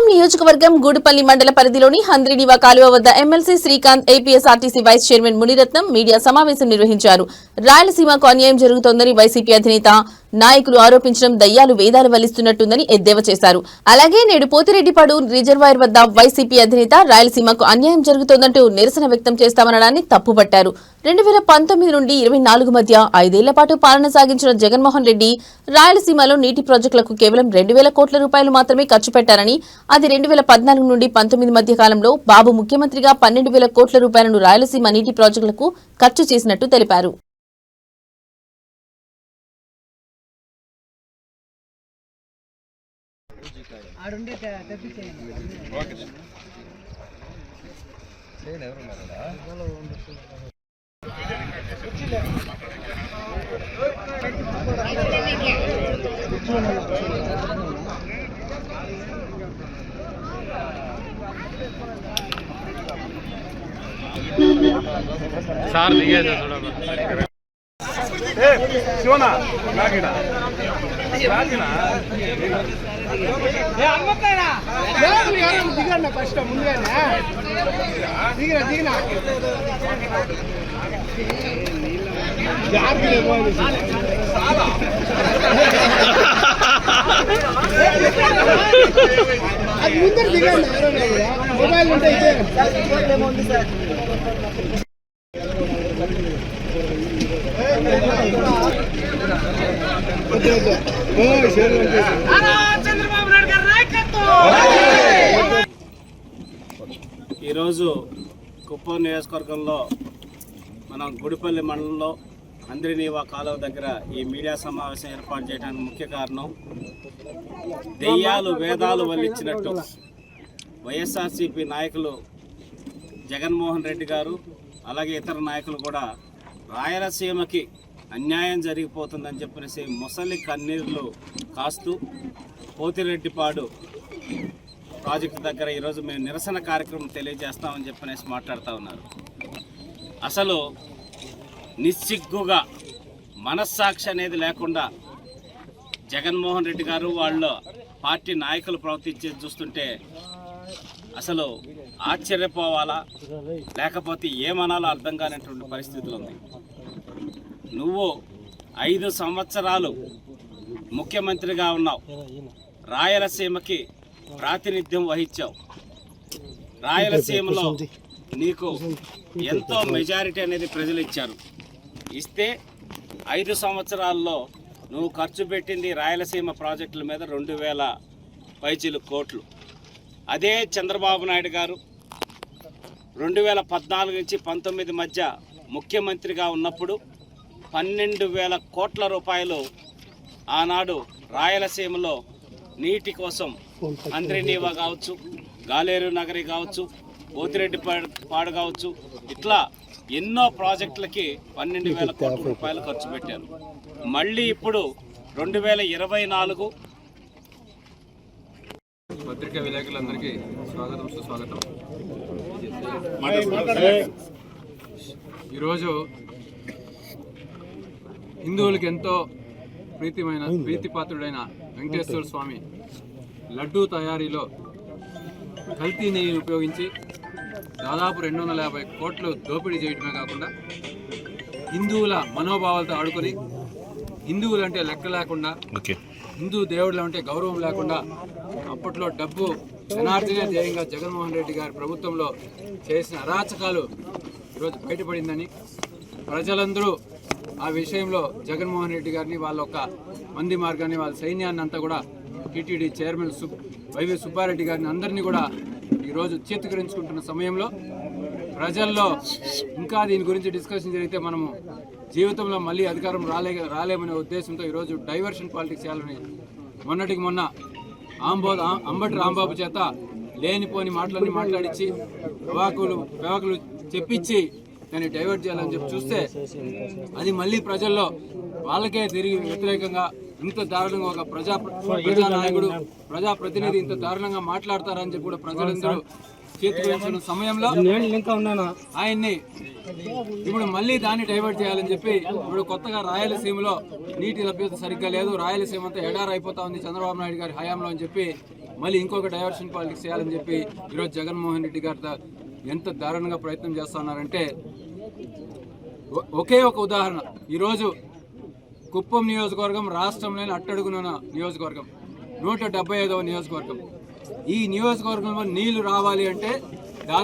ఖమ్మం నియోజకవర్గం గూడుపల్లి మండల పరిధిలోని హంద్రినివా కాలువ వద్ద MLC Srikanth, APSRTC vice chairman Muniratnam media సమావేశం నిర్వహించారు. రాయలసీమకు అన్యాయం జరుగుతోందని వైసీపీ అధినేత నాయకులు ఆరోపించడం దయ్యాలు వేదాలు వల్లిస్తున్నట్టుందని ఎద్దేవా చేశారు. అలాగే నేడు పోతిరెడ్డిపాడు రిజర్వాయర్ వద్ద వైసీపీ అధినేత రాయలసీమకు అన్యాయం జరుగుతోందంటూ నిరసన వ్యక్తం చేస్తామనడాన్ని తప్పుపట్టారు. 2019 నుండి 24 మధ్య 5 ఏళ్ల పాటు పాలన సాగించిన జగన్మోహన్ రెడ్డి రాయలసీమలో నీటి ప్రాజెక్టులకు కేవలం 2,000 కోట్ల రూపాయలు మాత్రమే ఖర్చు పెట్టారని, అది 2014 నుండి 19 మధ్య కాలంలో బాబు ముఖ్యమంత్రిగా 12,000 కోట్ల రూపాయలను రాయలసీమ నీటి ప్రాజెక్టులకు ఖర్చు చేసినట్టు తెలిపారు. సార్ దిగేదా శివనా నాగినా రాగినా దిగండి ఫస్ట్ ముందుగానే దిగినా అది ముందర దిగండి మొబైల్ ఉంటే ఈరోజు కుప్పం నియోజకవర్గంలో మనం గుడిపల్లి మండలంలో హంద్రినివా కాలువ దగ్గర ఈ మీడియా సమావేశం ఏర్పాటు చేయడానికి ముఖ్య కారణం, దెయ్యాలు వేదాలు వల్లించినట్టు వైఎస్ఆర్సీపీ నాయకులు జగన్మోహన్ రెడ్డి గారు అలాగే ఇతర నాయకులు కూడా రాయలసీమకి అన్యాయం జరిగిపోతుందని చెప్పేసి ముసలి కన్నీళ్లు కాస్తూ పోతిరెడ్డిపాడు ప్రాజెక్టు దగ్గర ఈరోజు మేము నిరసన కార్యక్రమం తెలియజేస్తామని చెప్పనేసి మాట్లాడుతూ ఉన్నారు. అసలు నిస్సిగ్గుగా మనస్సాక్షి అనేది లేకుండా జగన్మోహన్ రెడ్డి గారు వాళ్ళ పార్టీ నాయకులు ప్రవర్తించేది చూస్తుంటే అసలు ఆశ్చర్యపోవాలా లేకపోతే ఏమనాలో అర్థం కానటువంటి పరిస్థితులు ఉంది. నువ్వు 5 సంవత్సరాలు ముఖ్యమంత్రిగా ఉన్నావు, రాయలసీమకి ప్రాతినిధ్యం వహించావు. రాయలసీమలో నీకు ఎంతో మెజారిటీ అనేది ప్రజలు ఇచ్చారు. ఇస్తే 5 సంవత్సరాల్లో నువ్వు ఖర్చు పెట్టింది రాయలసీమ ప్రాజెక్టుల మీద 2,000 పైచీలు కోట్లు. అదే చంద్రబాబు నాయుడు గారు 2014 నుంచి 19 మధ్య ముఖ్యమంత్రిగా ఉన్నప్పుడు 12,000 కోట్ల రూపాయలు ఆనాడు రాయలసీమలో నీటి కోసం హంద్రినివా కావచ్చు, గాలేరు నగరి కావచ్చు, పోతిరెడ్డిపాడు కావచ్చు, ఇట్లా ఎన్నో ప్రాజెక్టులకి 12,000 కోట్ల రూపాయలు ఖర్చు పెట్టారు. మళ్ళీ ఇప్పుడు 2024 పత్రికా విలేకరులందరికీ స్వాగతం, సుస్వాగతం. ఈరోజు హిందువులకి ఎంతో ప్రీతిపాత్రుడైన వెంకటేశ్వర స్వామి లడ్డూ తయారీలో కల్తీ నెయ్యిని ఉపయోగించి దాదాపు 250 కోట్లు దోపిడీ చేయడమే కాకుండా హిందువుల మనోభావాలతో ఆడుకొని హిందువులు అంటే లెక్క లేకుండా, హిందూ దేవుళ్ళు అంటే గౌరవం లేకుండా అప్పట్లో డబ్బు జనార్దనే ధ్యేయంగా జగన్మోహన్ రెడ్డి గారి ప్రభుత్వంలో చేసిన అరాచకాలు ఈరోజు బయటపడిందని ప్రజలందరూ ఆ విషయంలో జగన్మోహన్ రెడ్డి గారిని వాళ్ళ ఒక మంది మార్గాన్ని వాళ్ళ సైన్యాన్ని అంతా కూడా టీటీడీ చైర్మన్ వైవి సుబ్బారెడ్డి గారిని అందరినీ కూడా ఈరోజు చేతుకరించుకుంటున్న సమయంలో ప్రజల్లో ఇంకా దీని గురించి డిస్కషన్ జరిగితే మనము జీవితంలో మళ్ళీ అధికారం రాలేమనే ఉద్దేశంతో ఈరోజు డైవర్షన్ పాలిటిక్స్ చేయాలని మొన్నటికి మొన్న అంబటి రాంబాబు చేత లేనిపోని మాటలన్నీ మాట్లాడించి ప్రవాకులు చెప్పించి దాన్ని డైవర్ట్ చేయాలని చెప్పి చూస్తే అది మళ్ళీ ప్రజల్లో వాళ్ళకే తిరిగి వ్యతిరేకంగా ఇంత దారుణంగా ఒక ప్రజానాయకుడు ప్రజాప్రతినిధి ఇంత దారుణంగా మాట్లాడతారని చెప్పి కూడా ప్రజలందరూ చేతులు సమయంలో ఆయన్ని ఇప్పుడు మళ్ళీ దాన్ని డైవర్ట్ చేయాలని చెప్పి ఇప్పుడు కొత్తగా రాయలసీమలో నీటి లభ్యత సరిగ్గా లేదు, రాయలసీమ అంతా ఎడారి అయిపోతా ఉంది చంద్రబాబు నాయుడు గారి హయాంలో అని చెప్పి మళ్ళీ ఇంకొక డైవర్షన్ పాలిటిక్స్ చేయాలని చెప్పి ఈరోజు జగన్మోహన్ రెడ్డి గారితో ఎంత దారుణంగా ప్రయత్నం చేస్తున్నారంటే ఒకే ఒక ఉదాహరణ. ఈరోజు కుప్పం నియోజకవర్గం రాష్ట్రంలోని అట్టడుగున నియోజకవర్గం, 175వ నియోజకవర్గం. ఈ నియోజకవర్గంలో నీళ్లు రావాలి అంటే దాదాపు